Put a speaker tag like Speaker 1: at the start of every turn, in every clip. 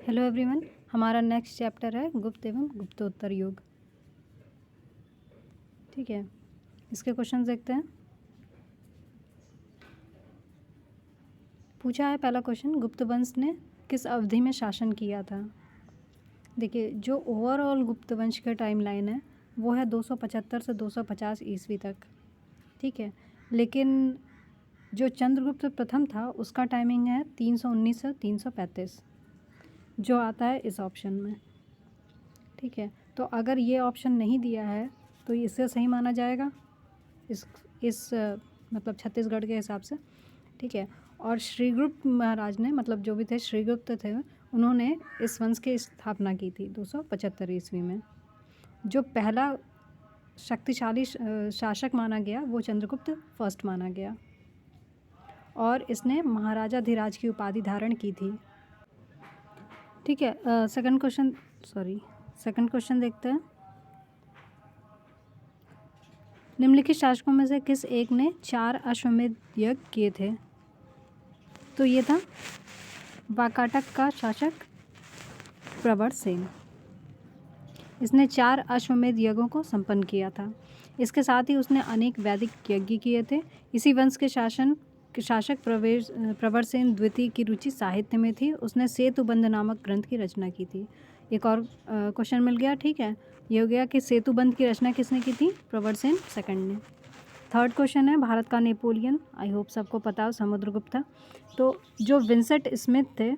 Speaker 1: Hello everyone, हमारा next chapter है गुप्त एवं गुप्तोत्तर युग। ठीक है, इसके क्वेश्चन देखते हैं। पूछा है पहला क्वेश्चन, गुप्त वंश ने किस अवधि में शासन किया था। देखिए, जो ओवरऑल गुप्त वंश का टाइम लाइन है वो है 275 से 250 ईस्वी तक। ठीक है, लेकिन जो चंद्रगुप्त प्रथम था उसका टाइमिंग है 319 से 335, जो आता है इस ऑप्शन में। ठीक है, तो अगर ये ऑप्शन नहीं दिया है तो इससे सही माना जाएगा इस मतलब छत्तीसगढ़ के हिसाब से। ठीक है, और श्रीगुप्त महाराज ने, मतलब जो भी थे श्रीगुप्त थे, उन्होंने इस वंश की स्थापना की थी 275 ईस्वी में। जो पहला शक्तिशाली शासक माना गया वो चंद्रगुप्त फर्स्ट माना गया और इसने महाराजा धीराज की उपाधि धारण की थी। ठीक है, सेकंड क्वेश्चन देखते हैं। निम्नलिखित शासकों में से किस एक ने 4 अश्वमेध यज्ञ किए थे। तो ये था वाकाटक का शासक प्रवरसेन। इसने 4 अश्वमेध यज्ञों को संपन्न किया था। इसके साथ ही उसने अनेक वैदिक यज्ञ किए थे। इसी वंश के शासक प्रवरसेन द्वितीय की रुचि साहित्य में थी। उसने सेतुबंध नामक ग्रंथ की रचना की थी। एक और क्वेश्चन मिल गया। ठीक है, ये हो गया कि सेतुबंध की रचना किसने की थी, प्रवरसेन सेकंड ने। थर्ड क्वेश्चन है, भारत का नेपोलियन, आई होप सबको पता हो, समुद्रगुप्त था। तो जो विंसेंट स्मिथ थे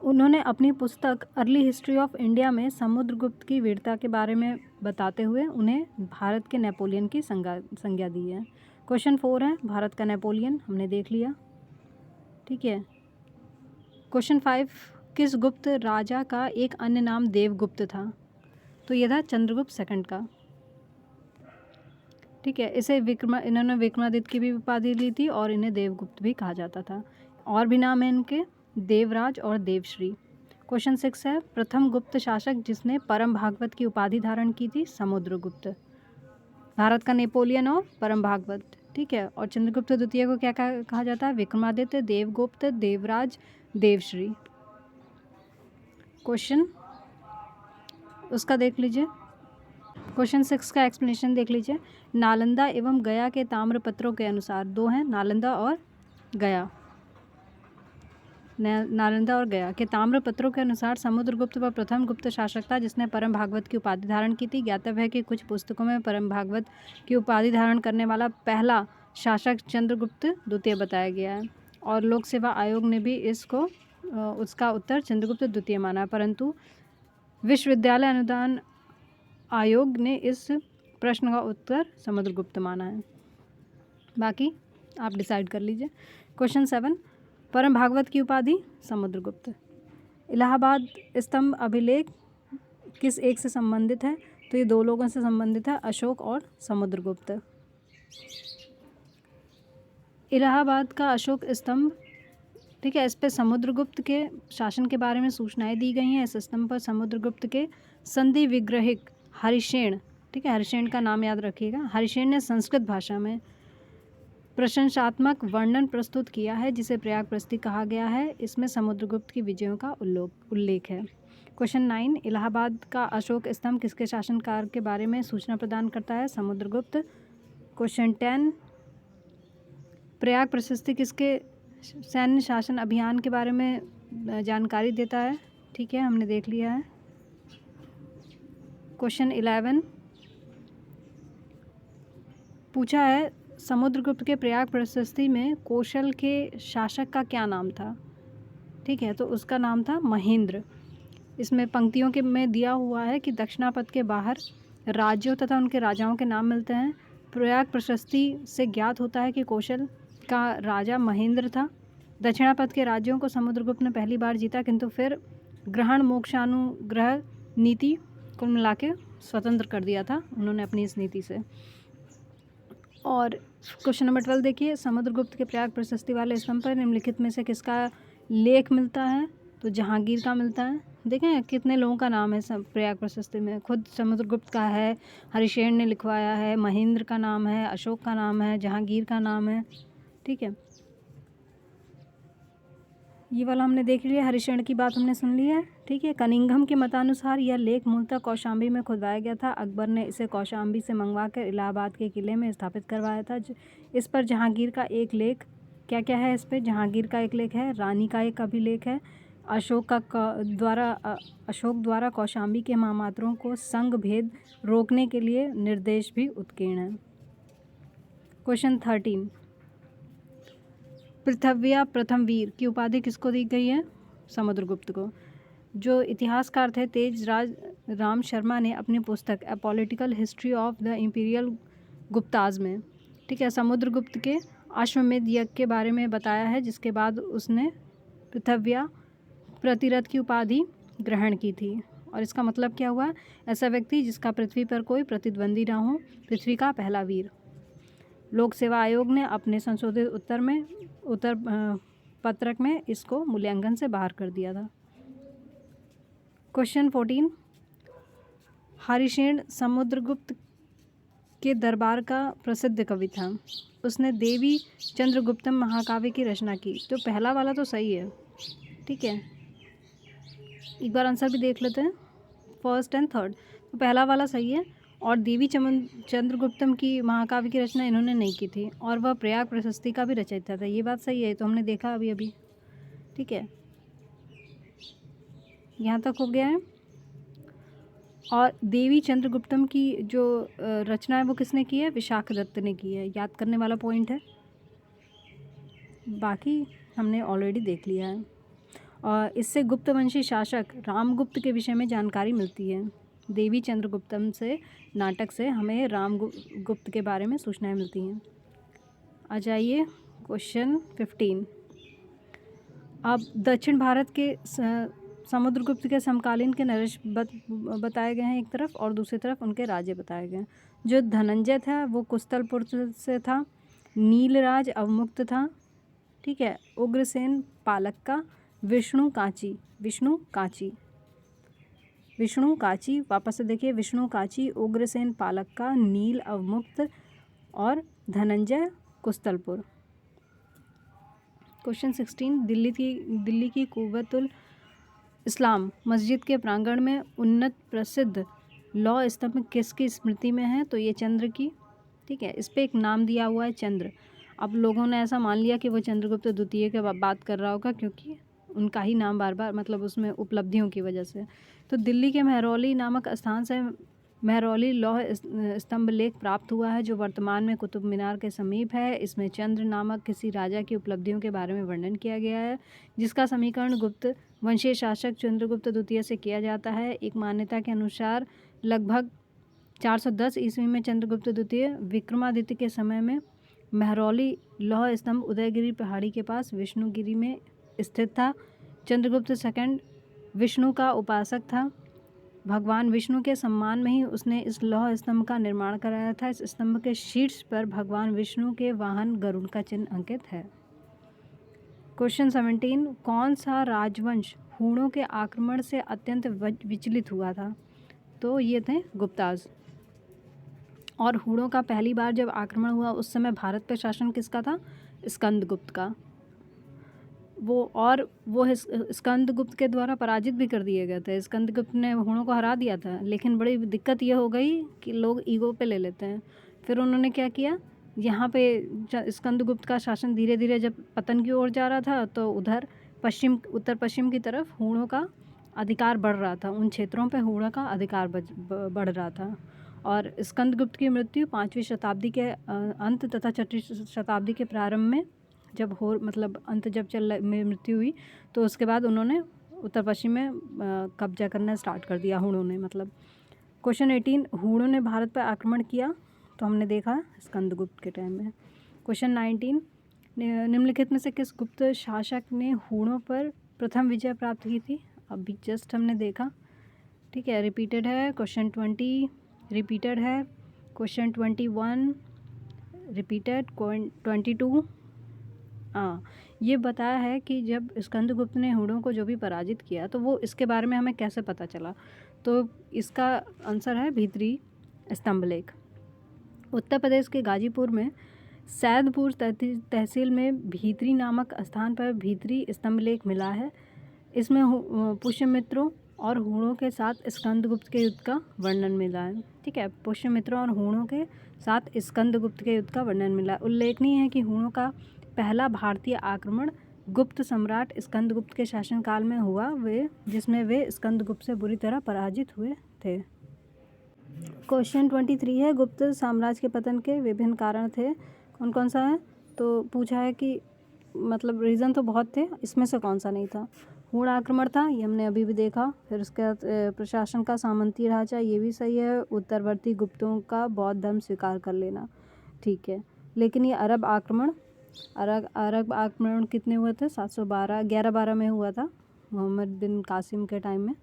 Speaker 1: उन्होंने अपनी पुस्तक अर्ली हिस्ट्री ऑफ इंडिया में समुद्रगुप्त की वीरता के बारे में बताते हुए उन्हें भारत के नेपोलियन की संज्ञा दी है। क्वेश्चन 4 है, भारत का नेपोलियन हमने देख लिया। ठीक है, क्वेश्चन 5, किस गुप्त राजा का एक अन्य नाम देवगुप्त था। तो यह था चंद्रगुप्त सेकंड का। ठीक है, इसे इन्होंने विक्रमादित्य की भी उपाधि ली थी और इन्हें देवगुप्त भी कहा जाता था। और भी नाम है इनके, देवराज और देवश्री। क्वेश्चन 6 है, प्रथम गुप्त शासक जिसने परम भागवत की उपाधि धारण की थी, समुद्रगुप्त। भारत का नेपोलियन और परम भागवत। ठीक है, और चंद्रगुप्त द्वितीय को क्या कहा जाता है, विक्रमादित्य, देवगुप्त, देवराज, देवश्री। क्वेश्चन उसका देख लीजिए। क्वेश्चन 6 का एक्सप्लेनेशन देख लीजिए। नालंदा एवं गया के ताम्रपत्रों के अनुसार, 2 हैं, नालंदा और गया। नालंदा और गया के ताम्रपत्रों के अनुसार समुद्रगुप्त वह प्रथम गुप्त शासक था जिसने परम भागवत की उपाधि धारण की थी। ज्ञातव्य है कि कुछ पुस्तकों में परम भागवत की उपाधि धारण करने वाला पहला शासक चंद्रगुप्त द्वितीय बताया गया है और लोक सेवा आयोग ने भी इसको उसका उत्तर चंद्रगुप्त द्वितीय माना, परंतु विश्वविद्यालय अनुदान आयोग ने इस प्रश्न का उत्तर समुद्रगुप्त माना है। बाकी आप डिसाइड कर लीजिए। क्वेश्चन 7, परम भागवत की उपाधि, समुद्रगुप्त। इलाहाबाद स्तंभ अभिलेख किस एक से संबंधित है। तो ये 2 लोगों से संबंधित है, अशोक और समुद्रगुप्त। इलाहाबाद का अशोक स्तंभ, ठीक है, इस पर समुद्रगुप्त के शासन के बारे में सूचनाएं दी गई हैं। इस स्तंभ पर समुद्रगुप्त के संधि विग्रहिक हरिशेन, ठीक है, हरिशेन का नाम याद रखिएगा, हरिशेन ने संस्कृत भाषा में प्रशंसात्मक वर्णन प्रस्तुत किया है जिसे प्रयाग प्रस्ती कहा गया है। इसमें समुद्रगुप्त की विजयों का उल्लेख है। क्वेश्चन 9, इलाहाबाद का अशोक स्तंभ किसके शासनकाल के बारे में सूचना प्रदान करता है, समुद्रगुप्त। क्वेश्चन 10, प्रयाग प्रशस्ति किसके सैन्य शासन अभियान के बारे में जानकारी देता है। ठीक है, हमने देख लिया है। क्वेश्चन 11 पूछा है, समुद्रगुप्त के प्रयाग प्रशस्ति में कौशल के शासक का क्या नाम था। ठीक है, तो उसका नाम था महेंद्र। इसमें पंक्तियों के में दिया हुआ है कि दक्षिणापथ के बाहर राज्यों तथा उनके राजाओं के नाम मिलते हैं। प्रयाग प्रशस्ति से ज्ञात होता है कि कौशल का राजा महेंद्र था। दक्षिणापथ के राज्यों को समुद्रगुप्त ने पहली बार जीता, किंतु फिर ग्रहण मोक्षानुग्रह नीति को मिला के स्वतंत्र कर दिया था उन्होंने अपनी इस नीति से। और क्वेश्चन नंबर 12 देखिए, समुद्रगुप्त के प्रयाग प्रशस्ति वाले स्तंभ पर निम्नलिखित में से किसका लेख मिलता है। तो जहांगीर का मिलता है। देखें कितने लोगों का नाम है प्रयाग प्रशस्ति में, खुद समुद्रगुप्त का है, हरिशेन ने लिखवाया है, महेंद्र का नाम है, अशोक का नाम है, जहांगीर का नाम है। ठीक है, ये वाला हमने देख लिया, हरिशरण की बात हमने सुन ली है। ठीक है, कनिंघम के मतानुसार यह लेख मूलतः कौशाम्बी में खुदवाया गया था। अकबर ने इसे कौशाम्बी से मंगवा कर इलाहाबाद के किले में स्थापित करवाया था। इस पर जहांगीर का एक लेख, क्या क्या है इस पर? जहांगीर का एक लेख है, रानी का एक अभिलेख है, अशोक द्वारा कौशाम्बी के महामात्रों को संघ भेद रोकने के लिए निर्देश भी उत्कीर्ण है। क्वेश्चन 13, पृथव्या प्रथम वीर की उपाधि किसको दी गई है? समुद्रगुप्त को। जो इतिहासकार थे तेज राज राम शर्मा ने अपनी पुस्तक a political history of the imperial Guptas में, ठीक है, समुद्रगुप्त के अश्वमेध यज्ञ के बारे में बताया है, जिसके बाद उसने पृथव्या प्रतिरथ की उपाधि ग्रहण की थी। और इसका मतलब क्या हुआ? ऐसा व्यक्ति जिसका पृथ्वी पर कोई प्रतिद्वंदी ना हो, पृथ्वी का पहला वीर। लोक सेवा आयोग ने अपने संशोधित उत्तर पत्रक में इसको मूल्यांकन से बाहर कर दिया था। क्वेश्चन 14, हरिशेन समुद्रगुप्त के दरबार का प्रसिद्ध कवि था। उसने देवी चंद्रगुप्तम महाकाव्य की रचना की। तो पहला वाला तो सही है, ठीक है, एक बार आंसर भी देख लेते हैं, फर्स्ट एंड थर्ड। तो पहला वाला सही है। और देवी चंद्रगुप्तम की महाकाव्य की रचना इन्होंने नहीं की थी, और वह प्रयाग प्रशस्ति का भी रचयिता था। ये बात सही है, तो हमने देखा अभी, ठीक है, यहाँ तक हो गया है। और देवी चंद्रगुप्तम की जो रचना है वो किसने की है? विशाखदत्त ने की है। याद करने वाला पॉइंट है, बाकी हमने ऑलरेडी देख लिया है। और इससे गुप्तवंशी शासक रामगुप्त के विषय में जानकारी मिलती है। देवी चंद्रगुप्तम से नाटक से हमें रामगुप्त के बारे में सूचनाएं मिलती हैं। आ जाइए क्वेश्चन 15। अब दक्षिण भारत के समुद्रगुप्त के समकालीन के नरेश बताए गए हैं एक तरफ, और दूसरी तरफ उनके राज्य बताए गए हैं। जो धनंजय था वो कुस्तलपुर से था, नीलराज अवमुक्त था, ठीक है, उग्रसेन पालक्का, विष्णु काची, वापस से देखिए, विष्णु काची, उग्रसेन पालक्का, नील अवमुक्त और धनंजय कुस्तलपुर। क्वेश्चन 16, दिल्ली की कुव्वतुल इस्लाम मस्जिद के प्रांगण में उन्नत प्रसिद्ध लौह स्तंभ किसकी स्मृति में है? तो ये चंद्र की, ठीक है, इस पे एक नाम दिया हुआ है चंद्र। अब लोगों ने ऐसा मान लिया कि वो चंद्रगुप्त द्वितीय के बात कर रहा होगा, क्योंकि उनका ही नाम बार बार, मतलब उसमें उपलब्धियों की वजह से। तो दिल्ली के महरौली नामक स्थान से महरौली लौह स्तंभ लेख प्राप्त हुआ है, जो वर्तमान में कुतुब मीनार के समीप है। इसमें चंद्र नामक किसी राजा की उपलब्धियों के बारे में वर्णन किया गया है, जिसका समीकरण गुप्त वंशीय शासक चंद्रगुप्त द्वितीय से किया जाता है। एक मान्यता के अनुसार लगभग 410 ईस्वी में चंद्रगुप्त द्वितीय विक्रमादित्य के समय में महरौली लौह स्तंभ उदयगिरी पहाड़ी के पास विष्णुगिरी में स्थित था। चंद्रगुप्त सेकंड विष्णु का उपासक था। भगवान विष्णु के सम्मान में ही उसने इस लौह स्तंभ का निर्माण कराया था। इस स्तंभ के शीर्ष पर भगवान विष्णु के वाहन गरुड़ का चिन्ह अंकित है। क्वेश्चन 17, कौन सा राजवंश हूणों के आक्रमण से अत्यंत विचलित हुआ था? तो ये थे गुप्ताज। और हूणों का पहली बार जब आक्रमण हुआ उस समय भारत पर शासन किसका था? स्कंदगुप्त का। वो स्कंदगुप्त के द्वारा पराजित भी कर दिए गए थे। स्कंदगुप्त ने हूणों को हरा दिया था, लेकिन बड़ी दिक्कत ये हो गई कि लोग ईगो पे ले लेते हैं। फिर उन्होंने क्या किया, यहाँ पे स्कंदगुप्त का शासन धीरे धीरे जब पतन की ओर जा रहा था, तो उधर उत्तर पश्चिम की तरफ हूणों का अधिकार बढ़ रहा था। उन क्षेत्रों पे हूणों का अधिकार बढ़ रहा था। और स्कंदगुप्त की मृत्यु 5वीं शताब्दी के अंत तथा 6वीं शताब्दी के प्रारंभ में जब अंत जब मृत्यु हुई, तो उसके बाद उन्होंने उत्तर पश्चिम में कब्जा करना स्टार्ट कर दिया हूणों ने। क्वेश्चन 18, हूणों ने भारत पर आक्रमण किया? तो हमने देखा स्कंदगुप्त के टाइम में। क्वेश्चन 19, निम्नलिखित में से किस गुप्त शासक ने हूणों पर प्रथम विजय प्राप्त की थी? अभी जस्ट हमने देखा, ठीक है, रिपीटेड है। क्वेश्चन 20 रिपीटेड है, क्वेश्चन 21 रिपीटेड, 22 ये बताया है कि जब स्कंदगुप्त ने हूणों को जो भी पराजित किया, तो वो इसके बारे में हमें कैसे पता चला? तो इसका आंसर है भीतरी स्तंभ लेख। उत्तर प्रदेश के गाजीपुर में सैदपुर तहसील में भीतरी नामक स्थान पर भीतरी स्तंभलेख मिला है। इसमें पुष्यमित्रों और हूणों के साथ स्कंदगुप्त के युद्ध का वर्णन मिला है। ठीक है, पुष्यमित्रों और हूणों के साथ स्कंदगुप्त के युद्ध का वर्णन मिला है। उल्लेखनीय है कि हूणों का पहला भारतीय आक्रमण गुप्त सम्राट स्कंदगुप्त के शासनकाल में हुआ, जिसमें वे स्कंदगुप्त से बुरी तरह पराजित हुए थे। क्वेश्चन 23 है, गुप्त साम्राज्य के पतन के विभिन्न कारण थे, कौन कौन सा है? तो पूछा है कि मतलब रीज़न तो बहुत थे, इसमें से कौन सा नहीं था। हूण आक्रमण था, ये हमने अभी भी देखा। फिर उसके बाद प्रशासन का सामंती ढांचा, ये भी सही है। उत्तरवर्ती गुप्तों का बौद्ध धर्म स्वीकार कर लेना, ठीक है। लेकिन ये अरब आक्रमण कितने हुए थे? 1112 में हुआ था, मोहम्मद बिन कासिम के टाइम में।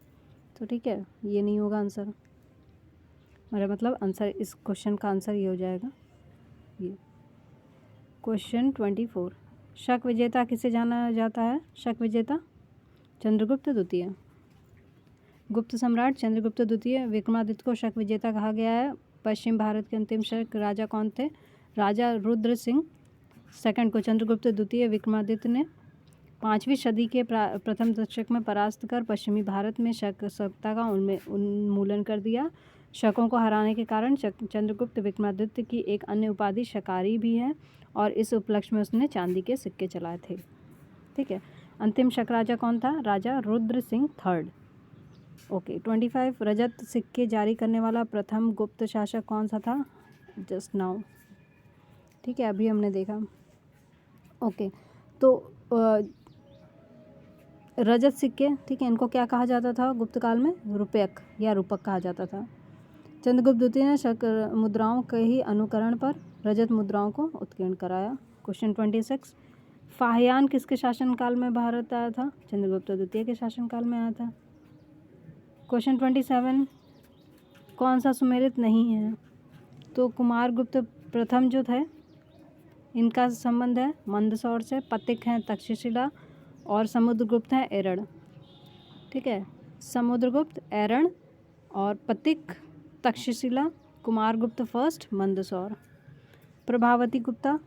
Speaker 1: तो ठीक है, ये नहीं होगा आंसर। मेरा मतलब आंसर, इस क्वेश्चन का आंसर ये हो जाएगा ये। क्वेश्चन 24, शक विजेता किसे जाना जाता है? शक विजेता चंद्रगुप्त द्वितीय। गुप्त सम्राट चंद्रगुप्त द्वितीय विक्रमादित्य को शक विजेता कहा गया है। पश्चिम भारत के अंतिम शक राजा कौन थे? राजा रुद्र सिंह सेकंड को चंद्रगुप्त द्वितीय विक्रमादित्य ने 5वीं सदी के प्रथम दशक में परास्त कर पश्चिमी भारत में शक सत्ता का उन्मूलन कर दिया। शकों को हराने के कारण चंद्रगुप्त विक्रमादित्य की एक अन्य उपाधि शकारी भी है, और इस उपलक्ष्य में उसने चांदी के सिक्के चलाए थे। ठीक है, अंतिम शक राजा कौन था? राजा रुद्र सिंह थर्ड। ओके, 25, रजत सिक्के जारी करने वाला प्रथम गुप्त शासक कौन सा था? जस्ट नाउ, ठीक है, अभी हमने देखा। ओके, तो रजत सिक्के, ठीक है, इनको क्या कहा जाता था गुप्त काल में? रुपयक या रूपक कहा जाता था। चंद्रगुप्त द्वितीय ने शक मुद्राओं के ही अनुकरण पर रजत मुद्राओं को उत्कीर्ण कराया। क्वेश्चन 26, फाहियान किसके शासनकाल में भारत आया था? चंद्रगुप्त द्वितीय के शासनकाल में आया था। क्वेश्चन 27, कौन सा सुमेलित नहीं है? तो कुमारगुप्त प्रथम जो थे, इनका संबंध है मंदसौर से। पतिक हैं तक्षशिला, और समुद्रगुप्त हैं एरण। ठीक है, समुद्रगुप्त, एरण और पतिक तक्षशिला, कुमारगुप्त फर्स्ट, मंदसौर। प्रभावती गुप्ता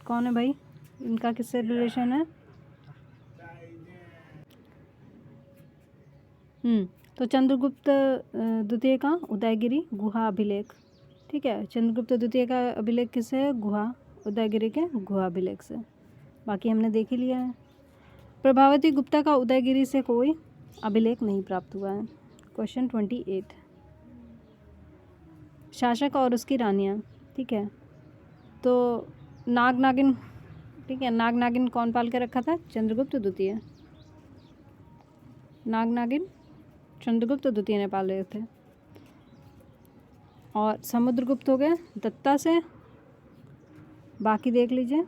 Speaker 1: कौन है भाई? इनका किससे रिलेशन है? तो चंद्रगुप्त द्वितीय का उदयगिरी गुहा अभिलेख। ठीक है, चंद्रगुप्त द्वितीय का अभिलेख किससे है? गुहा, उदयगिरी के गुहा अभिलेख से। बाकी हमने देख ही लिया है। प्रभावती गुप्ता का उदयगिरी से कोई अभिलेख नहीं प्राप्त हुआ है। क्वेश्चन 28, शासक और उसकी रानियाँ। ठीक है, तो नागिन, ठीक है, नागिन कौन पाल के रखा था? चंद्रगुप्त द्वितीय। नागिन चंद्रगुप्त द्वितीय ने पाले थे। और समुद्रगुप्त हो गए दत्ता से। बाकी देख लीजिए,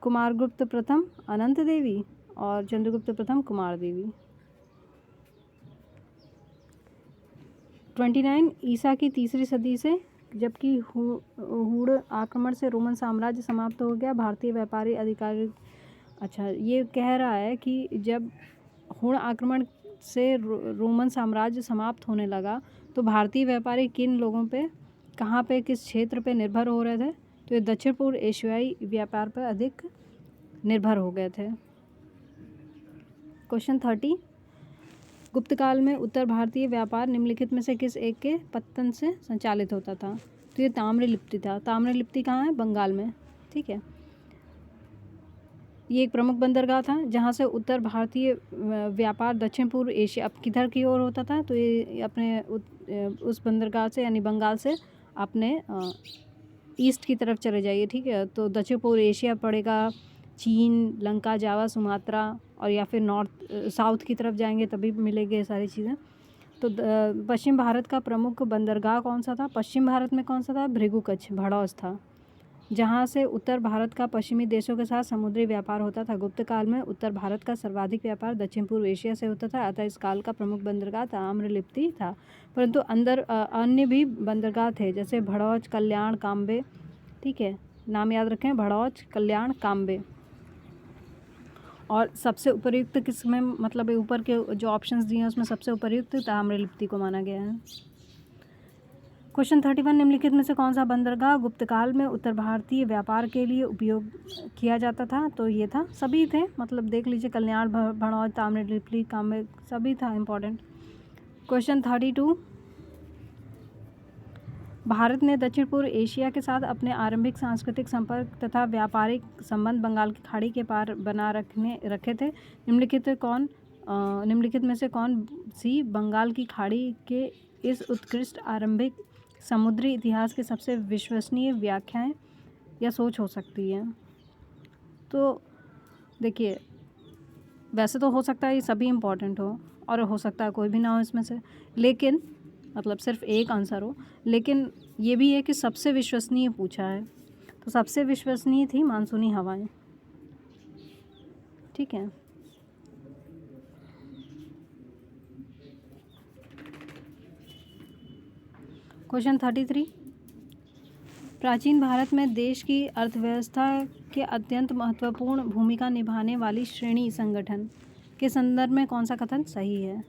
Speaker 1: कुमारगुप्त प्रथम अनंत देवी और चंद्रगुप्त प्रथम कुमार देवी। 29, ईसा की तीसरी सदी से जबकि हूण आक्रमण से रोमन साम्राज्य समाप्त हो गया, भारतीय व्यापारी अधिकारी। अच्छा, ये कह रहा है कि जब हूण आक्रमण से रोमन साम्राज्य समाप्त होने लगा तो भारतीय व्यापारी किन लोगों पे, कहाँ पे, किस क्षेत्र पे निर्भर हो रहे थे? तो ये दक्षिण पूर्व एशियाई व्यापार पर अधिक निर्भर हो गए थे। क्वेश्चन 30, गुप्त काल में उत्तर भारतीय व्यापार निम्नलिखित में से किस एक के पत्तन से संचालित होता था? तो ये ताम्रलिप्ति था। ताम्रलिप्ति कहाँ है? बंगाल में। ठीक है, ये एक प्रमुख बंदरगाह था जहाँ से उत्तर भारतीय व्यापार दक्षिण पूर्व एशिया, अब किधर की ओर होता था? तो ये अपने उस बंदरगाह से यानी बंगाल से अपने ईस्ट की तरफ चले जाइए। ठीक है, तो दक्षिण पूर्व एशिया पड़ेगा, चीन, लंका, जावा, सुमात्रा, और या फिर साउथ की तरफ जाएंगे तभी मिलेंगे ये सारी चीज़ें। तो पश्चिम भारत का प्रमुख बंदरगाह कौन सा था? पश्चिम भारत में कौन सा था? भृगुकच्छ, भड़ौस था, जहाँ से उत्तर भारत का पश्चिमी देशों के साथ समुद्री व्यापार होता था। गुप्त काल में उत्तर भारत का सर्वाधिक व्यापार दक्षिण पूर्व एशिया से होता था, अतः इस काल का प्रमुख बंदरगाह ताम्रलिप्ति था। परंतु अंदर अन्य भी बंदरगाह थे, जैसे भड़ौच, कल्याण, काम्बे। ठीक है, नाम याद रखें, भड़ौच, कल्याण, काम्बे। और सबसे उपयुक्त किस में, मतलब ऊपर के जो ऑप्शंस दिए हैं उसमें सबसे उपयुक्त ताम्रलिप्ति को माना गया है। क्वेश्चन 31, निम्नलिखित में से कौन सा बंदरगाह गुप्त काल में उत्तर भारतीय व्यापार के लिए उपयोग किया जाता था? तो ये था, सभी थे, मतलब देख लीजिए, कल्याण, भड़ौल, ताम्रलिप्ति, कामेर, सभी था इम्पोर्टेंट। क्वेश्चन 32, भारत ने दक्षिण पूर्व एशिया के साथ अपने आरंभिक सांस्कृतिक संपर्क तथा व्यापारिक संबंध बंगाल की खाड़ी के पार बना रखे थे। निम्नलिखित में से कौन सी बंगाल की खाड़ी के इस उत्कृष्ट आरंभिक समुद्री इतिहास की सबसे विश्वसनीय व्याख्याएं या सोच हो सकती है? तो देखिए, वैसे तो हो सकता है ये सभी इम्पोर्टेंट हो और हो सकता है कोई भी ना हो इसमें से, लेकिन मतलब सिर्फ एक आंसर हो, लेकिन ये भी है कि सबसे विश्वसनीय पूछा है, तो सबसे विश्वसनीय थी मानसूनी हवाएं। ठीक है, क्वेश्चन 33, प्राचीन भारत में देश की अर्थव्यवस्था के अत्यंत महत्वपूर्ण भूमिका निभाने वाली श्रेणी संगठन के संदर्भ में कौन सा कथन सही है?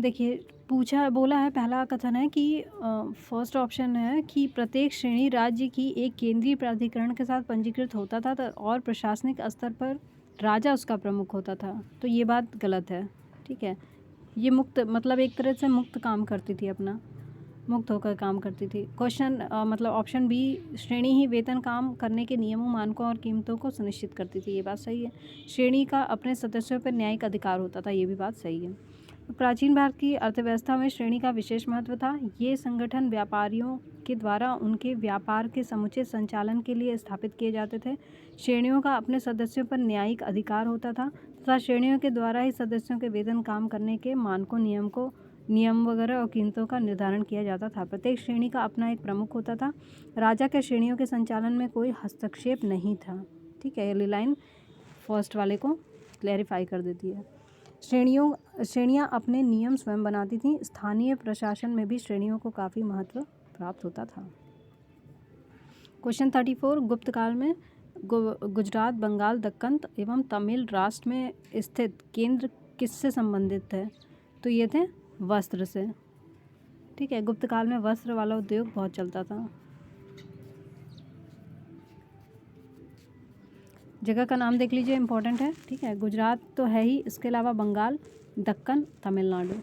Speaker 1: देखिए, बोला है, पहला कथन है कि फर्स्ट ऑप्शन है कि प्रत्येक श्रेणी राज्य की एक केंद्रीय प्राधिकरण के साथ पंजीकृत होता था और प्रशासनिक स्तर पर राजा उसका प्रमुख होता था। तो ये बात गलत है। ठीक है, ये मुक्त, मतलब एक तरह से मुक्त काम करती थी, अपना मुक्त होकर काम करती थी। क्वेश्चन मतलब ऑप्शन बी, श्रेणी ही वेतन, काम करने के नियमों, मानकों और कीमतों को सुनिश्चित करती थी। ये बात सही है। श्रेणी का अपने सदस्यों पर न्यायिक अधिकार होता था। ये भी बात सही है। प्राचीन भारत की अर्थव्यवस्था में श्रेणी का विशेष महत्व था। ये संगठन व्यापारियों के द्वारा उनके व्यापार के समुचित संचालन के लिए स्थापित किए जाते थे। श्रेणियों का अपने सदस्यों पर न्यायिक अधिकार होता था तथा श्रेणियों के द्वारा ही सदस्यों के वेतन, काम करने के मानकों, नियम वगैरह और कीमतों का निर्धारण किया जाता था। प्रत्येक श्रेणी का अपना एक प्रमुख होता था। राजा के श्रेणियों के संचालन में कोई हस्तक्षेप नहीं था। ठीक है, ये लाइन फर्स्ट वाले को क्लैरिफाई कर देती है। श्रेणियाँ अपने नियम स्वयं बनाती थीं। स्थानीय प्रशासन में भी श्रेणियों को काफ़ी महत्व प्राप्त होता था। क्वेश्चन 34, गुप्त काल में गुजरात, बंगाल, दक्कन एवं तमिल राष्ट्र में स्थित केंद्र किससे संबंधित थे? तो ये थे वस्त्र से। ठीक है, गुप्त काल में वस्त्र वाला उद्योग बहुत चलता था। जगह का नाम देख लीजिए, इंपॉर्टेंट है। ठीक है, गुजरात तो है ही, इसके अलावा बंगाल, दक्कन, तमिलनाडु।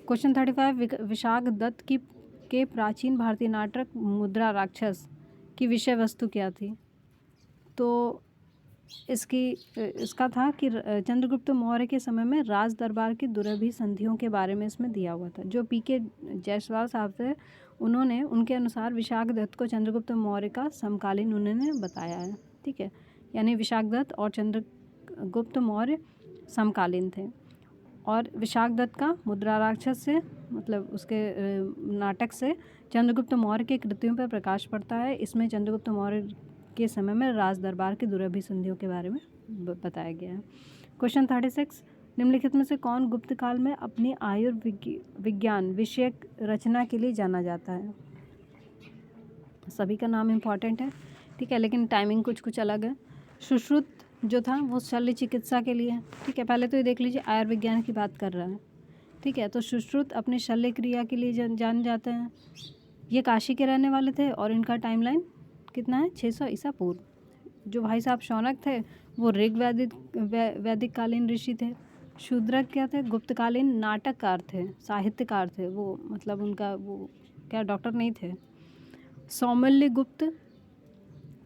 Speaker 1: क्वेश्चन 35, विशाख दत्त के प्राचीन भारतीय नाटक मुद्रा राक्षस की विषय वस्तु क्या थी? तो इसका था कि चंद्रगुप्त मौर्य के समय में राज दरबार की दुरभिसंधियों के बारे में इसमें दिया हुआ था। जो पीके जायसवाल साहब थे, उन्होंने उनके अनुसार विशाख दत्त को चंद्रगुप्त मौर्य का समकालीन उन्होंने बताया है। ठीक है, यानी विशाख दत्त और चंद्रगुप्त मौर्य समकालीन थे। और विशाख दत्त का मुद्रा राक्षस से, मतलब उसके नाटक से चंद्रगुप्त मौर्य के कृतियों पर प्रकाश पड़ता है। इसमें चंद्रगुप्त मौर्य के समय में राज दरबार की दुरभिसंधियों के बारे में बताया गया है। क्वेश्चन 36, निम्नलिखित में से कौन गुप्त काल में अपनी आयुर्विज्ञान विषयक रचना के लिए जाना जाता है? सभी का नाम इम्पॉर्टेंट है। ठीक है, लेकिन टाइमिंग कुछ अलग है। सुश्रुत जो था वो शल्य चिकित्सा के लिए। ठीक है, पहले तो ये देख लीजिए, आयुर्विज्ञान की बात कर रहा है। ठीक है, तो सुश्रुत अपने शल्य क्रिया के लिए जाने जाते हैं। ये काशी के रहने वाले थे और इनका टाइमलाइन कितना है? 600 ईसा पूर्व। जो भाई साहब शौनक थे वो ऋग वैदिक कालीन ऋषि थे। शूद्रक क्या थे? गुप्तकालीन नाटककार थे, साहित्यकार थे वो, मतलब उनका वो क्या डॉक्टर नहीं थे। सौमिल्य गुप्त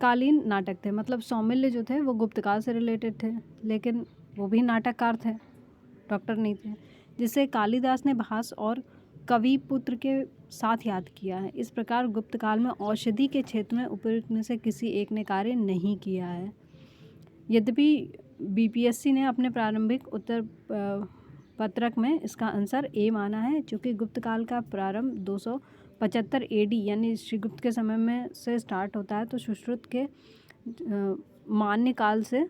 Speaker 1: कालीन नाटक थे, मतलब सौमिल्य जो थे वो गुप्त काल से रिलेटेड थे, लेकिन वो भी नाटककार थे, डॉक्टर नहीं थे, जिसे कालिदास ने भास और कवि पुत्र के साथ याद किया है। इस प्रकार गुप्त काल में औषधि के क्षेत्र में उपयुक्त में से किसी एक ने कार्य नहीं किया है। यद्यपि बीपीएससी ने अपने प्रारंभिक उत्तर पत्रक में इसका आंसर ए माना है, क्योंकि गुप्त काल का प्रारंभ 275 एडी यानी श्रीगुप्त के समय में से स्टार्ट होता है। तो सुश्रुत के मान्य काल से,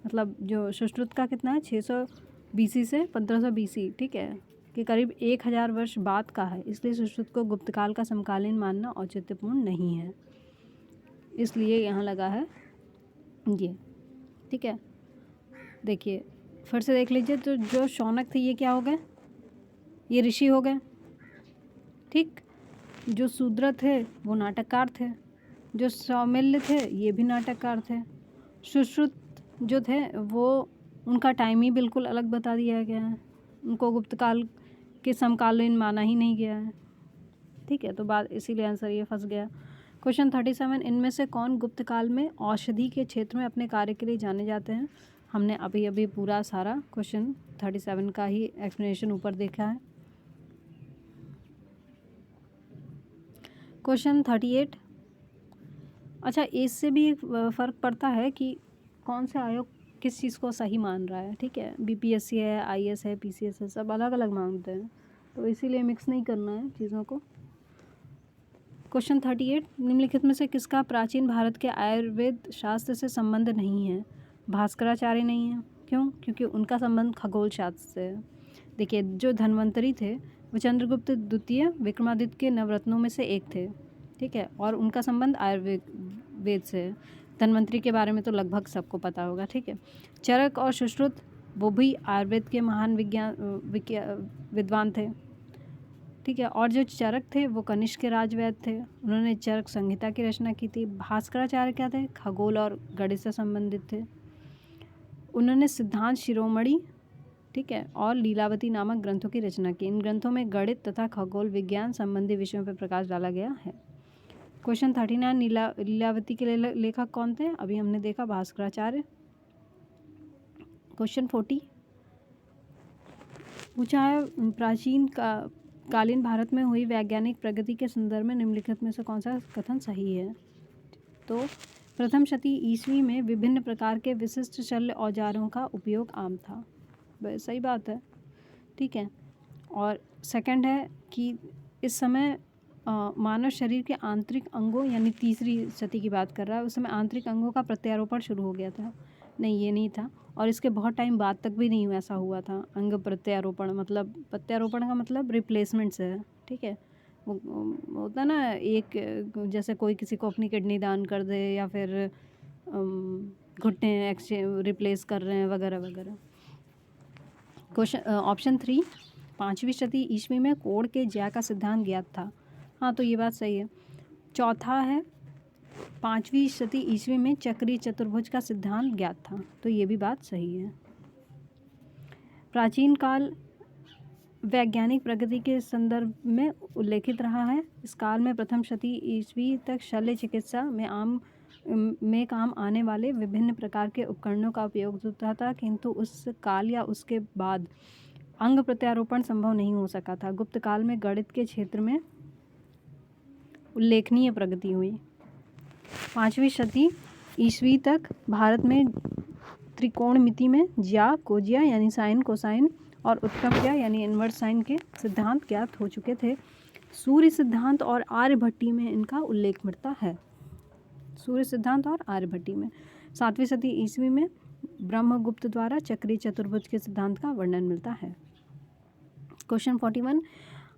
Speaker 1: मतलब जो सुश्रुत का कितना है, 600 बीसी से 1500 बीसी, ठीक है, कि करीब 1000 वर्ष बाद का है। इसलिए सुश्रुत को गुप्त काल का समकालीन मानना औचित्यपूर्ण नहीं है, इसलिए यहाँ लगा है ये। ठीक है, देखिए फिर से देख लीजिए, तो जो शौनक थे ये क्या हो गए? ये ऋषि हो गए, ठीक। जो शूद्र थे वो नाटककार थे, जो सौमिल्य थे ये भी नाटककार थे, सुश्रुत जो थे वो उनका टाइम ही बिल्कुल अलग बता दिया गया है, उनको गुप्त काल के समकालीन माना ही नहीं गया है, ठीक है। तो बात इसीलिए आंसर ये फंस गया। क्वेश्चन 37, इनमें से कौन गुप्त काल में औषधि के क्षेत्र में अपने कार्य के लिए जाने जाते हैं। हमने अभी अभी पूरा सारा क्वेश्चन 37 का ही एक्सप्लेनेशन ऊपर देखा है। क्वेश्चन 38, अच्छा इससे भी एक फ़र्क पड़ता है कि कौन सा आयोग किस चीज़ को सही मान रहा है, ठीक है। बीपीएससी है, आईएएस है, पीसीएस है, सब अलग अलग मानते हैं, तो इसीलिए मिक्स नहीं करना है चीज़ों को। क्वेश्चन 38, निम्नलिखित में से किसका प्राचीन भारत के आयुर्वेद शास्त्र से संबंध नहीं है। भास्कराचार्य नहीं है, क्यों? क्योंकि उनका संबंध खगोल शास्त्र से है। देखिए जो धन्वंतरी थे वो चंद्रगुप्त द्वितीय विक्रमादित्य के नवरत्नों में से एक थे, ठीक है, और उनका संबंध आयुर्वेद से है। धन्वंतरी के बारे में तो लगभग सबको पता होगा, ठीक है। चरक और सुश्रुत वो भी आयुर्वेद के महान विद्वान थे, ठीक है। और जो चरक थे वो कनिष्क के राजवैद्य थे, उन्होंने चरक संहिता की रचना की थी। भास्कराचार्य क्या थे? खगोल और गणित से संबंधित थे, उन्होंने सिद्धांत शिरोमणि, ठीक है, और लीलावती नामक ग्रंथों की रचना की। इन ग्रंथों में गणित तथा खगोल विज्ञान संबंधी विषयों पर प्रकाश डाला गया है। क्वेश्चन 39, लीलावती के लेखक कौन थे? अभी हमने देखा भास्कराचार्य। क्वेश्चन 40 पूछा है, प्राचीन कालीन भारत में हुई वैज्ञानिक प्रगति के संदर्भ में निम्नलिखित में से कौन सा कथन सही है। तो प्रथम शती ईस्वी में विभिन्न प्रकार के विशिष्ट शल्य औजारों का उपयोग आम था, सही बात है, ठीक है। और सेकंड है कि इस समय मानव शरीर के आंतरिक अंगों, यानी तीसरी शती की बात कर रहा है, उस समय आंतरिक अंगों का प्रत्यारोपण शुरू हो गया था। नहीं, ये नहीं था, और इसके बहुत टाइम बाद तक भी नहीं ऐसा हुआ था। अंग प्रत्यारोपण मतलब, प्रत्यारोपण का मतलब रिप्लेसमेंट से है, ठीक है। वो होता ना, एक जैसे कोई किसी को अपनी किडनी दान कर दे, या फिर घुटने एक्सचेंज रिप्लेस कर रहे हैं वगैरह वगैरह। क्वेश्चन ऑप्शन 3, 5वीं शती ईस्वी में कोढ़ के ज्या का सिद्धांत ज्ञात था। हाँ, तो ये बात सही है। चौथा है 5वीं शती ईस्वी में चक्रीय चतुर्भुज का सिद्धांत ज्ञात था, तो ये भी बात सही है। प्राचीन काल वैज्ञानिक प्रगति के संदर्भ में उल्लेखित रहा है। इस काल में प्रथम शती ईस्वी तक शल्य चिकित्सा में काम आने वाले विभिन्न प्रकार के उपकरणों का उपयोग होता था, किंतु उस काल या उसके बाद अंग प्रत्यारोपण संभव नहीं हो सका था। गुप्त काल में गणित के क्षेत्र में उल्लेखनीय प्रगति हुई। 5वीं शती ईस्वी तक भारत में त्रिकोणमिति में ज्या, कोजिया यानी साइन, कोसाइन और उत्क्रमज्या यानी इनवर्स साइन के सिद्धांत ज्ञात हो चुके थे। सूर्य सिद्धांत और आर्यभट्टी में इनका उल्लेख मिलता है। सूर्य सिद्धांत और आर्यभट्टी में 7वीं शती ईस्वी में ब्रह्मगुप्त द्वारा चक्रीय चतुर्भुज के सिद्धांत का वर्णन मिलता है। क्वेश्चन 41,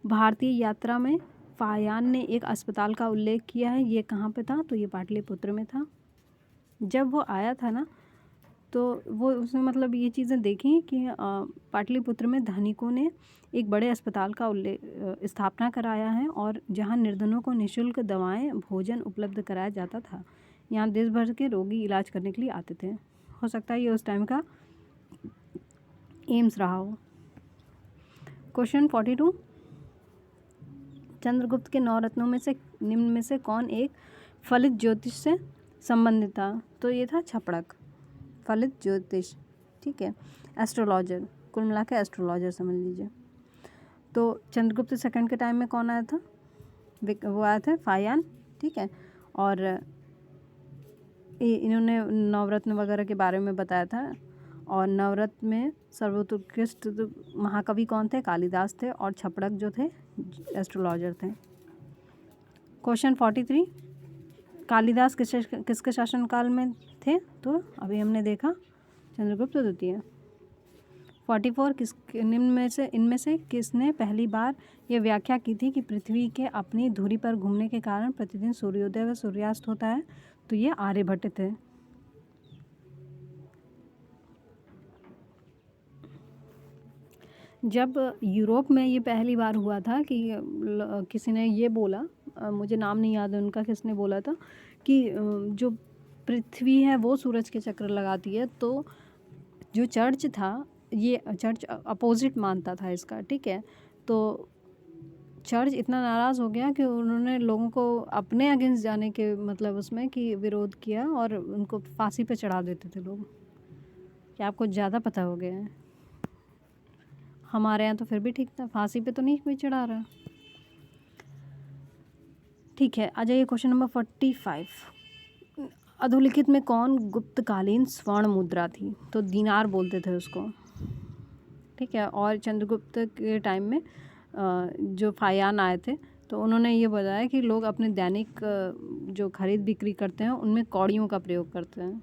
Speaker 1: भारतीय यात्रा में फाहियान ने एक अस्पताल का उल्लेख किया है, ये कहाँ पे था? तो ये पाटलिपुत्र में था। जब वो आया था ना, तो वो उसने मतलब ये चीज़ें देखी कि पाटलिपुत्र में धनिकों ने एक बड़े अस्पताल का स्थापना कराया है, और जहाँ निर्धनों को निःशुल्क दवाएं, भोजन उपलब्ध कराया जाता था। यहाँ देश भर के रोगी इलाज करने के लिए आते थे। हो सकता है ये उस टाइम का एम्स रहा हो। क्वेश्चन 42, चंद्रगुप्त के 9 रत्नों में से निम्न में से कौन एक फलित ज्योतिष से संबंधित था? तो ये था छपड़क, फलित ज्योतिष, ठीक है, एस्ट्रोलॉजर, कुल मिला के एस्ट्रोलॉजर समझ लीजिए। तो चंद्रगुप्त सेकंड के टाइम में कौन आया था? वो आया था फाहियान, ठीक है, और इन्होंने नवरत्न वगैरह के बारे में बताया था। और नवरत्न में सर्वोत्कृष्ट महाकवि कौन थे? कालिदास थे, और छपड़क जो थे एस्ट्रोलॉजर थे। क्वेश्चन 43, कालिदास किसके शासनकाल में थे? तो अभी हमने देखा चंद्रगुप्त द्वितीय। 44, इनमें से किसने पहली बार ये व्याख्या की थी कि पृथ्वी के अपनी धुरी पर घूमने के कारण प्रतिदिन सूर्योदय व सूर्यास्त होता है? तो ये आर्यभट्ट थे। जब यूरोप में ये पहली बार हुआ था कि किसी ने ये बोला, मुझे नाम नहीं याद है उनका, किसने बोला था कि जो पृथ्वी है वो सूरज के चक्कर लगाती है। तो जो चर्च था, ये चर्च अपोजिट मानता था इसका, ठीक है। तो चर्च इतना नाराज़ हो गया कि उन्होंने लोगों को अपने अगेंस्ट जाने के मतलब उसमें कि विरोध किया और उनको फांसी पे चढ़ा देते थे लोग। क्या आपको ज़्यादा पता हो गया है? हमारे यहाँ तो फिर भी ठीक था, फांसी पे तो नहीं कोई चढ़ा रहा। ठीक है, आ जाइए क्वेश्चन नंबर 45। अधोलिखित में कौन गुप्तकालीन स्वर्ण मुद्रा थी? तो दीनार बोलते थे उसको, ठीक है। और चंद्रगुप्त के टाइम में जो फायान आए थे तो उन्होंने ये बताया कि लोग अपने दैनिक जो खरीद बिक्री करते हैं उनमें कौड़ियों का प्रयोग करते हैं।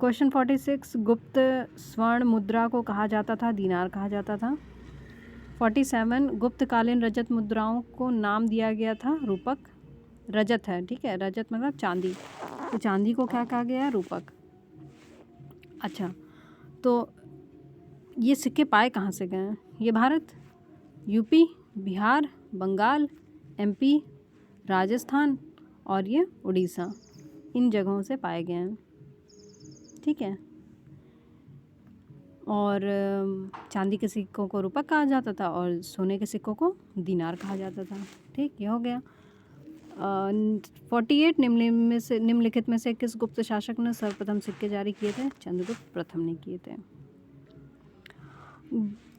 Speaker 1: क्वेश्चन 46, गुप्त स्वर्ण मुद्रा को कहा जाता था? दीनार कहा जाता था। 47, गुप्तकालीन रजत मुद्राओं को नाम दिया गया था? रूपक। रजत है, ठीक है, रजत मतलब चांदी, तो चांदी को क्या कहा गया है? रूपक। अच्छा, तो ये सिक्के पाए कहाँ से गए हैं? ये भारत, यूपी, बिहार, बंगाल, एमपी, राजस्थान और ये उड़ीसा, इन जगहों से पाए गए हैं, ठीक है। और चांदी के सिक्कों को रूपक कहा जाता था और सोने के सिक्कों को दीनार कहा जाता था, ठीक, ये हो गया। 48, निम्नलिखित में से किस गुप्त शासक ने सर्वप्रथम सिक्के जारी किए थे? चंद्रगुप्त प्रथम ने किए थे।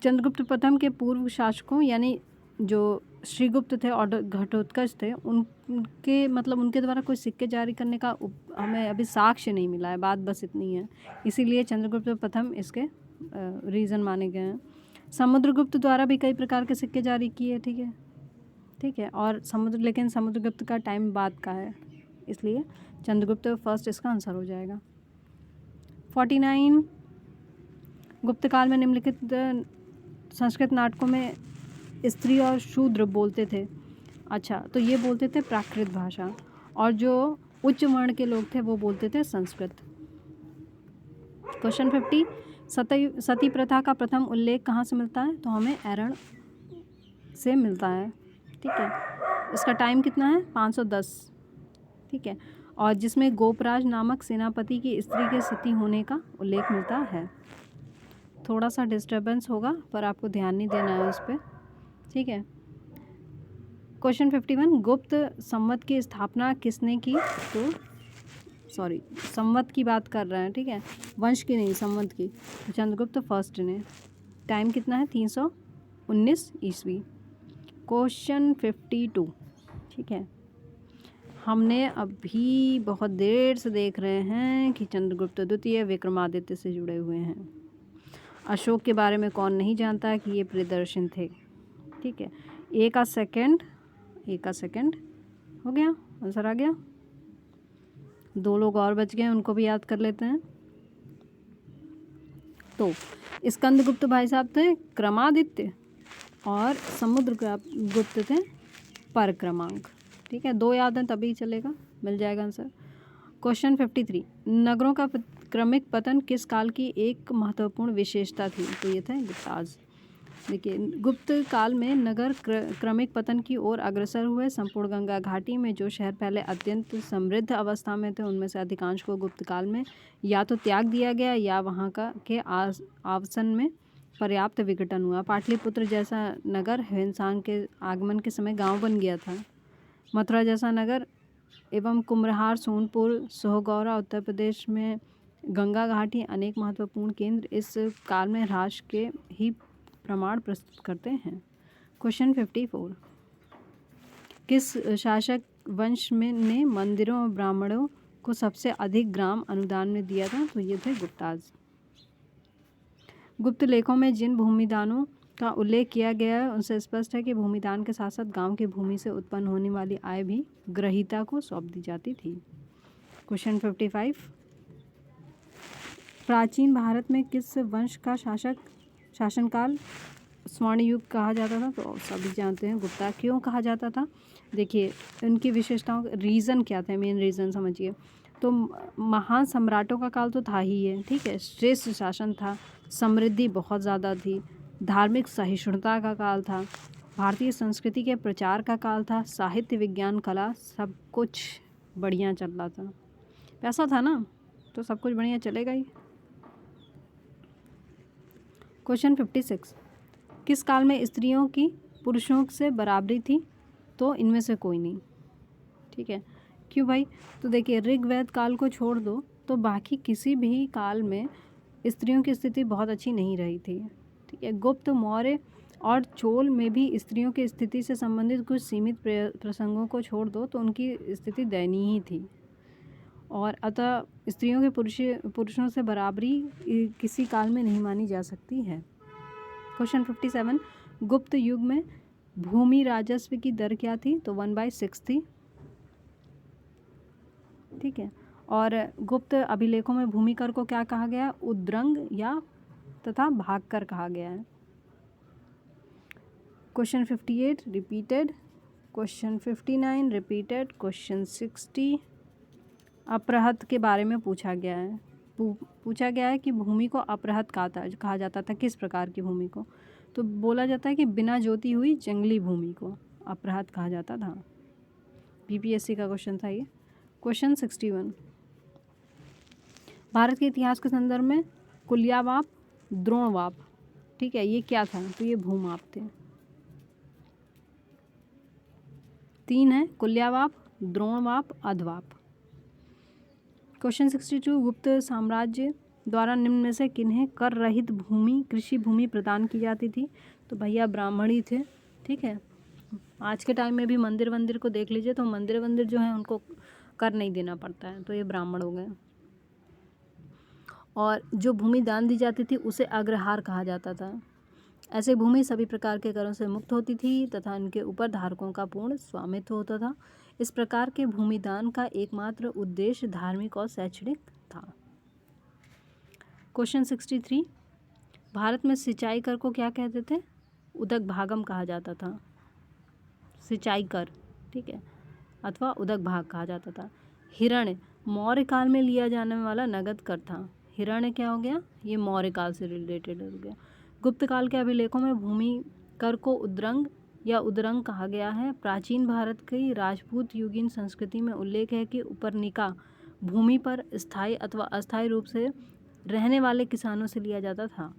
Speaker 1: चंद्रगुप्त प्रथम के पूर्व शासकों यानी जो श्रीगुप्त थे और घटोत्कच थे, उनके मतलब उनके द्वारा कोई सिक्के जारी करने का हमें अभी साक्ष्य नहीं मिला है, बात बस इतनी है। इसीलिए चंद्रगुप्त प्रथम इसके रीज़न माने गए हैं। समुद्रगुप्त द्वारा भी कई प्रकार के सिक्के जारी किए, ठीक है, ठीक है। और लेकिन समुद्रगुप्त का टाइम बाद का है, इसलिए चंद्रगुप्त फर्स्ट इसका आंसर हो जाएगा। 49, गुप्तकाल में निम्नलिखित संस्कृत नाटकों में स्त्री और शूद्र बोलते थे? अच्छा, तो ये बोलते थे प्राकृत भाषा, और जो उच्च वर्ण के लोग थे वो बोलते थे संस्कृत। क्वेश्चन 50, सती प्रथा का प्रथम उल्लेख कहाँ से मिलता है? तो हमें ऐरण से मिलता है, ठीक है। इसका टाइम कितना है? 510, ठीक है। और जिसमें गोपराज नामक सेनापति की स्त्री के सती होने का उल्लेख मिलता है। थोड़ा सा डिस्टर्बेंस होगा पर आपको ध्यान नहीं देना है उस पर, ठीक है। क्वेश्चन 51, गुप्त संवत की स्थापना किसने की? तो सॉरी, संवत की बात कर रहे हैं, ठीक है, वंश की नहीं, संवत की। तो चंद्रगुप्त फर्स्ट ने। टाइम कितना है? 319 ईस्वी। क्वेश्चन 52, ठीक है। हमने अभी बहुत देर से देख रहे हैं कि चंद्रगुप्त द्वितीय विक्रमादित्य से जुड़े हुए हैं। अशोक के बारे में कौन नहीं जानता है कि ये प्रियदर्शन थे, ठीक है। एक आ सेकंड हो गया, आंसर आ गया। 2 लोग और बच गए, उनको भी याद कर लेते हैं। तो स्कंदगुप्त भाई साहब थे क्रमादित्य और समुद्रगुप्त थे परक्रमांक, ठीक है। 2 याद हैं तभी चलेगा, मिल जाएगा आंसर। क्वेश्चन 53, नगरों का क्रमिक पतन किस काल की एक महत्वपूर्ण विशेषता थी? तो ये थे गुप्ताज। देखिए, गुप्त काल में नगर क्रमिक पतन की ओर अग्रसर हुए। संपूर्ण गंगा घाटी में जो शहर पहले अत्यंत समृद्ध अवस्था में थे उनमें से अधिकांश को गुप्त काल में या तो त्याग दिया गया या वहाँ के आवासन में पर्याप्त विघटन हुआ। पाटलिपुत्र जैसा नगर हिंसांग के आगमन के समय गांव बन गया था। मथुरा जैसा नगर एवं कुम्हरार, सोनपुर, सोहगौरा उत्तर प्रदेश में गंगा घाटी अनेक महत्वपूर्ण केंद्र इस काल में ह्रास के ही प्रमाण प्रस्तुत करते हैं। क्वेश्चन 54, किस शासक वंश में ने मंदिरों और ब्राह्मणों को सबसे अधिक ग्राम अनुदान में दिया था? तो ये थे गुप्ताज। गुप्त लेखों में जिन भूमिदानों का उल्लेख किया गया है उनसे स्पष्ट है कि भूमिदान के साथ साथ गांव की भूमि से उत्पन्न होने वाली आय भी ग्रहीता को सौंप दी जाती थी। क्वेश्चन 55, प्राचीन भारत में किस वंश का शासनकाल स्वर्ण युग कहा जाता था? तो सभी जानते हैं गुप्ता। क्यों कहा जाता था? देखिए, उनकी विशेषताओं, रीज़न क्या थे, मेन रीज़न समझिए। तो महान सम्राटों का काल तो था ही है, ठीक है, श्रेष्ठ शासन था, समृद्धि बहुत ज़्यादा थी, धार्मिक सहिष्णुता का काल था, भारतीय संस्कृति के प्रचार का काल था, साहित्य, विज्ञान, कला, सब कुछ बढ़िया चल रहा था। पैसा था ना, तो सब कुछ बढ़िया चलेगा ही। क्वेश्चन 56, किस काल में स्त्रियों की पुरुषों से बराबरी थी? तो इनमें से कोई नहीं। ठीक है, क्यों भाई? तो देखिए, ऋग्वेद काल को छोड़ दो तो बाकी किसी भी काल में स्त्रियों की स्थिति बहुत अच्छी नहीं रही थी। ठीक है, गुप्त, मौर्य और चोल में भी स्त्रियों की स्थिति से संबंधित कुछ सीमित प्रसंगों को छोड़ दो तो उनकी स्थिति दयनीय ही थी, और अतः स्त्रियों के पुरुषों से बराबरी किसी काल में नहीं मानी जा सकती है। क्वेश्चन 57, गुप्त युग में भूमि राजस्व की दर क्या थी? तो 1/6 थी। ठीक है, और गुप्त अभिलेखों में भूमि कर को क्या कहा गया? उद्रंग या तथा भाग कर कहा गया है। Question 58 repeated, question 59 repeated, question 60 अपृहत के बारे में पूछा गया है। पूछा गया है कि भूमि को अपृहत कहा जाता था, किस प्रकार की भूमि को? तो बोला जाता है कि बिना जोती हुई जंगली भूमि को अपृहत कहा जाता था। बीपीएससी का क्वेश्चन था ये। क्वेश्चन 61, भारत के इतिहास के संदर्भ में कुलियावाप, द्रोणवाप, ठीक है, ये क्या था? तो ये भूमाप थे। 3 है, कुलियावाप, द्रोणवाप, अधवाप। क्वेश्चन 62, गुप्त साम्राज्य द्वारा निम्न में से किन्हें कर रहित भूमि, कृषि भूमि प्रदान की जाती थी? तो भैया ब्राह्मण ही थे। ठीक है, आज के टाइम में भी मंदिर को देख लीजिए तो मंदिर जो हैं उनको कर नहीं देना पड़ता है, तो ये ब्राह्मण हो गए। और जो भूमि दान दी जाती थी उसे अग्रहार कहा जाता था। ऐसे भूमि सभी प्रकार के करों से मुक्त होती थी तथा इनके ऊपर धारकों का पूर्ण स्वामित्व होता था। इस प्रकार के भूमि दान का एकमात्र उद्देश्य धार्मिक और शैक्षणिक था। क्वेश्चन 63, भारत में सिंचाई कर को क्या कहते थे? उदक भागम कहा जाता था। सिंचाई कर, ठीक है, अथवा उदक भाग कहा जाता था। हिरण्य मौर्य काल में लिया जाने वाला नगद कर था। हिरण्य क्या हो गया? ये मौर्य काल से रिलेटेड हो गया। गुप्त काल के अभिलेखों में भूमि कर को उद्रंग या उदरंग कहा गया है। प्राचीन भारत की राजपूत युगीन संस्कृति में उल्लेख है कि उपरनिका भूमि पर स्थायी अथवा अस्थायी रूप से रहने वाले किसानों से लिया जाता था।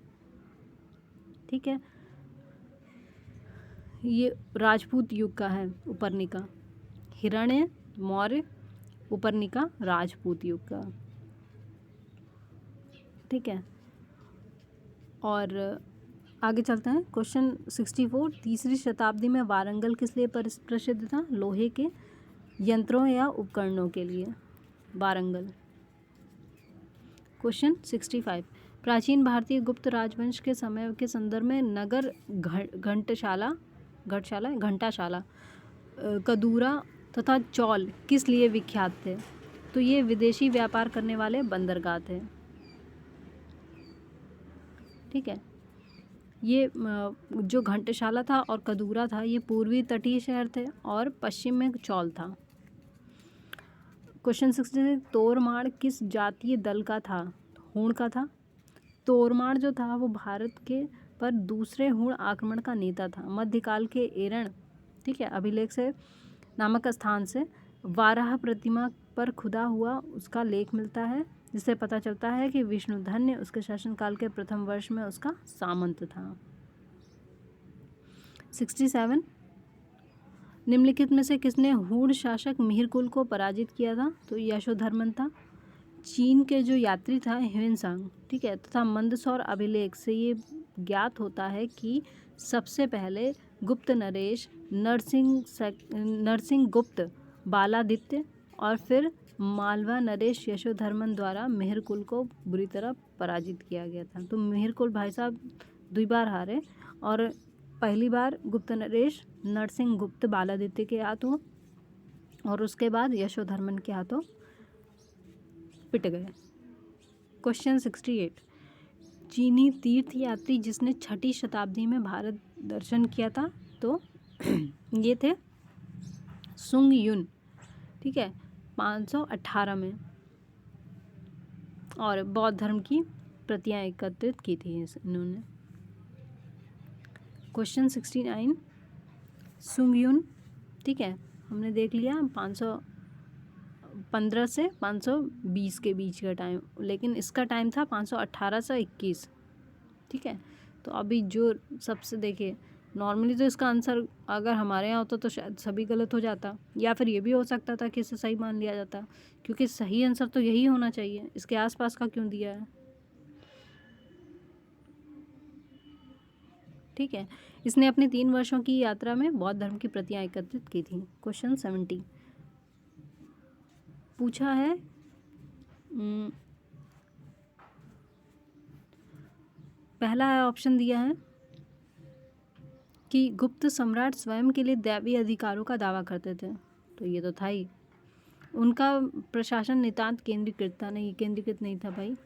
Speaker 1: ठीक है, ये राजपूत युग का है उपरनिका। हिरण्य मौर्य, उपरनिका राजपूत युग का। ठीक है, और आगे चलते हैं। क्वेश्चन 64, तीसरी शताब्दी में वारंगल किस लिए प्रसिद्ध था? लोहे के यंत्रों या उपकरणों के लिए वारंगल। क्वेश्चन 65, प्राचीन भारतीय गुप्त राजवंश के समय के संदर्भ में नगर घंटाशाला, कदूरा तथा चौल किस लिए विख्यात थे? तो ये विदेशी व्यापार करने वाले बंदरगाह थे। ठीक है, ये जो घंटशाला था और कदूरा था ये पूर्वी तटीय शहर थे और पश्चिम में चौल था। क्वेश्चन 66, तोरमाड़ किस जातीय दल का था? हूण का था। तोरमाड़ जो था वो भारत के पर दूसरे हूण आक्रमण का नेता था। मध्यकाल के एरण, ठीक है, अभिलेख से नामक स्थान से वाराह प्रतिमा पर खुदा हुआ उसका लेख मिलता है, जिससे पता चलता है कि विष्णुधन्य उसके शासनकाल के प्रथम वर्ष में उसका सामंत था। 67, निम्नलिखित में से किसने हूण शासक मिहिरकुल को पराजित किया था? तो यशोधर्मन था। चीन के जो यात्री था ह्वेनसांग, ठीक है, तथा मंदसौर अभिलेख से ये ज्ञात होता है कि सबसे पहले गुप्त नरेश नरसिंह गुप्त बालादित्य और फिर मालवा नरेश यशोधर्मन द्वारा मिहिरकुल को बुरी तरह पराजित किया गया था। तो मिहिरकुल भाई साहब 2 बार हारे, और पहली बार गुप्त नरेश नरसिंह गुप्त बालादित्य के हाथों और उसके बाद यशोधर्मन के हाथों पिट गए। क्वेश्चन 68, चीनी तीर्थ यात्री जिसने 6ठी शताब्दी में भारत दर्शन किया था? तो ये थे सुंग युन, ठीक है, 518 में, और बौद्ध धर्म की प्रतियां एकत्रित की थी इन्होंने। क्वेश्चन 69 सुंगयुन, ठीक है, हमने देख लिया 515 से 520 के बीच का टाइम, लेकिन इसका टाइम था 518 से 21, ठीक है। तो अभी जो सबसे देखिए नॉर्मली तो इसका आंसर अगर हमारे यहाँ होता तो शायद सभी गलत हो जाता, या फिर ये भी हो सकता था कि इसे सही मान लिया जाता, क्योंकि सही आंसर तो यही होना चाहिए, इसके आसपास का क्यों दिया है, ठीक है। इसने अपने 3 वर्षों की यात्रा में बौद्ध धर्म की प्रतियां एकत्रित की थी। क्वेश्चन 70 पूछा है पहला ऑप्शन दिया है कि गुप्त सम्राट स्वयं के लिए दैवीय अधिकारों का दावा करते थे, तो ये तो था ही। उनका प्रशासन नितांत केंद्रीकृत नहीं था भाई।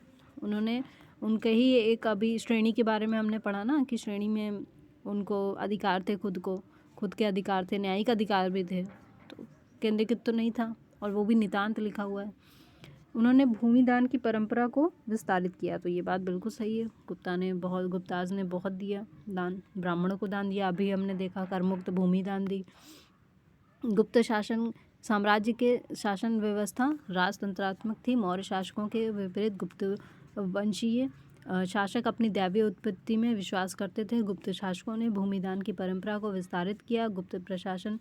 Speaker 1: उन्होंने उनके ही एक अभी श्रेणी के बारे में हमने पढ़ा ना, कि श्रेणी में उनको अधिकार थे, खुद के अधिकार थे, न्यायिक अधिकार भी थे, तो केंद्रीकृत तो नहीं था, और वो भी नितांत लिखा हुआ है। उन्होंने भूमि दान की परंपरा को विस्तारित किया, तो ये बात बिल्कुल सही है। गुप्ताज ने बहुत दिया दान, ब्राह्मणों को दान दिया, अभी हमने देखा करमुक्त भूमि दान दी। गुप्त शासन साम्राज्य के शासन व्यवस्था राजतंत्रात्मक थी। मौर्य शासकों के विपरीत गुप्त वंशीय शासक अपनी दैवीय उत्पत्ति में विश्वास करते थे। गुप्त शासकों ने भूमिदान की परंपरा को विस्तारित किया। गुप्त प्रशासन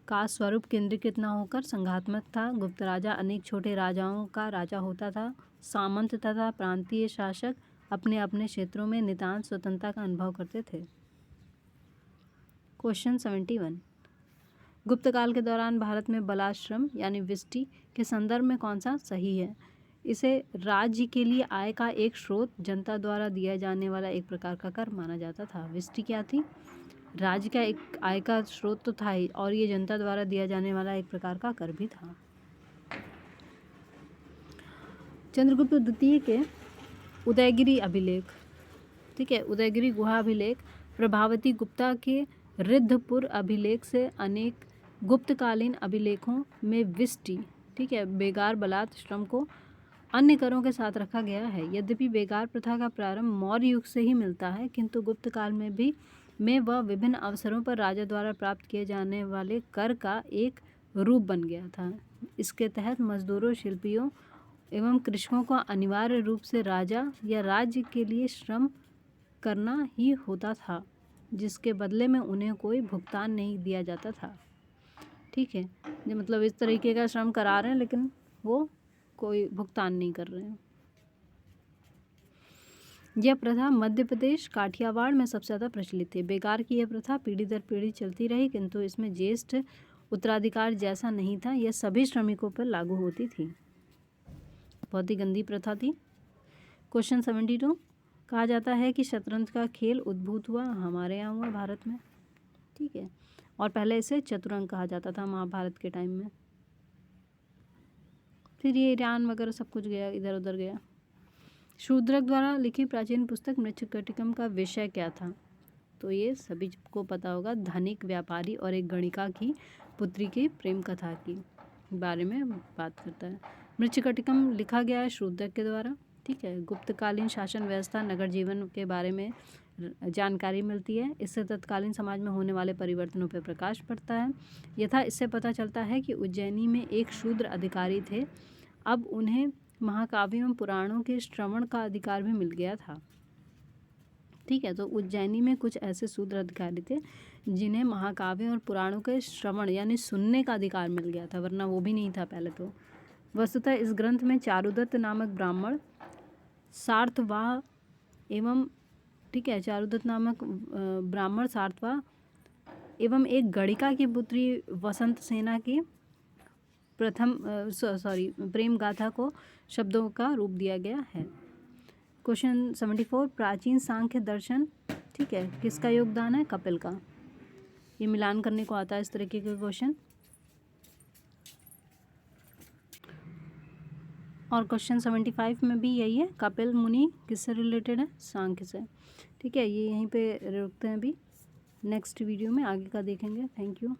Speaker 1: का स्वरूप केंद्रीकृत न होकर संघात्मक था। गुप्त राजा अनेक छोटे राजाओं का राजा होता था। सामंत तथा प्रांतीय शासक अपने अपने क्षेत्रों में नितांत स्वतंत्रता का अनुभव करते थे। क्वेश्चन 71 गुप्त काल के दौरान भारत में बलाश्रम यानी विष्टि के संदर्भ में कौन सा सही है? इसे राज्य के लिए आय का एक स्रोत, जनता द्वारा दिया जाने वाला एक प्रकार का कर माना जाता था। विष्टि क्या थी? राज्य का एक आय का स्रोत तो था ही, और ये जनता द्वारा दिया जाने वाला एक प्रकार का कर भी था। चंद्रगुप्त द्वितीय के उदयगिरी अभिलेख, ठीक है, उदयगिरी गुहा अभिलेख, प्रभावती गुप्ता के रिद्धपुर अभिलेख से अनेक गुप्तकालीन अभिलेखों में विष्टि, ठीक है, बेगार बलात् श्रम को अन्य करों के साथ रखा गया है। यद्यपि बेगार प्रथा का प्रारंभ मौर्य युग से ही मिलता है, किंतु गुप्त काल में वह विभिन्न अवसरों पर राजा द्वारा प्राप्त किए जाने वाले कर का एक रूप बन गया था। इसके तहत मजदूरों, शिल्पियों एवं कृषकों को अनिवार्य रूप से राजा या राज्य के लिए श्रम करना ही होता था, जिसके बदले में उन्हें कोई भुगतान नहीं दिया जाता था, ठीक है। मतलब इस तरीके का श्रम करा रहे हैं, लेकिन वो कोई भुगतान नहीं कर रहे हैं। यह प्रथा मध्य प्रदेश, काठियावाड़ में सबसे ज़्यादा प्रचलित थी। बेगार की यह प्रथा पीढ़ी दर पीढ़ी चलती रही, किंतु इसमें ज्येष्ठ उत्तराधिकार जैसा नहीं था। यह सभी श्रमिकों पर लागू होती थी। बहुत ही गंदी प्रथा थी। क्वेश्चन 72 कहा जाता है कि शतरंज का खेल उद्भूत हुआ हमारे यहाँ हुआ, भारत में, ठीक है, और पहले इसे चतुरंग कहा जाता था महाभारत के टाइम में। फिर ये ईरान वगैरह सब कुछ गया, इधर उधर गया। शूद्रक द्वारा लिखी प्राचीन पुस्तक मृच्छकटिकम का विषय क्या था? तो ये सभी को पता होगा, धनिक व्यापारी और एक गणिका की पुत्री की प्रेम कथा की बारे में बात करता है। मृच्छकटिकम लिखा गया है शूद्रक के द्वारा, ठीक है। गुप्तकालीन शासन व्यवस्था, नगर जीवन के बारे में जानकारी मिलती है। इससे तत्कालीन समाज में होने वाले परिवर्तनों पर प्रकाश पड़ता है। यथा इससे पता चलता है कि उज्जैनी में एक शूद्र अधिकारी थे, अब उन्हें महाकाव्यों एवं पुराणों के श्रवण का अधिकार भी मिल गया था, ठीक है। तो उज्जैनी में कुछ ऐसे शूद्र अधिकारी थे जिन्हें महाकाव्यों और पुराणों के श्रवण यानी सुनने का अधिकार मिल गया था, वरना वो भी नहीं था पहले तो। वस्तुतः इस ग्रंथ में चारुदत्त नामक ब्राह्मण सार्थवाह एवं, ठीक है, चारुदत्त नामक ब्राह्मण सार्थवाह एवं एक गणिका की पुत्री वसंत सेना की प्रेम गाथा को शब्दों का रूप दिया गया है। क्वेश्चन 74 प्राचीन सांख्य दर्शन, ठीक है, किसका योगदान है? कपिल का। ये मिलान करने को आता है इस तरीके के क्वेश्चन। और क्वेश्चन 75 में भी यही है, कपिल मुनि किससे रिलेटेड है? सांख्य से, ठीक है। ये यहीं पे रुकते हैं, अभी नेक्स्ट वीडियो में आगे का देखेंगे। Thank you.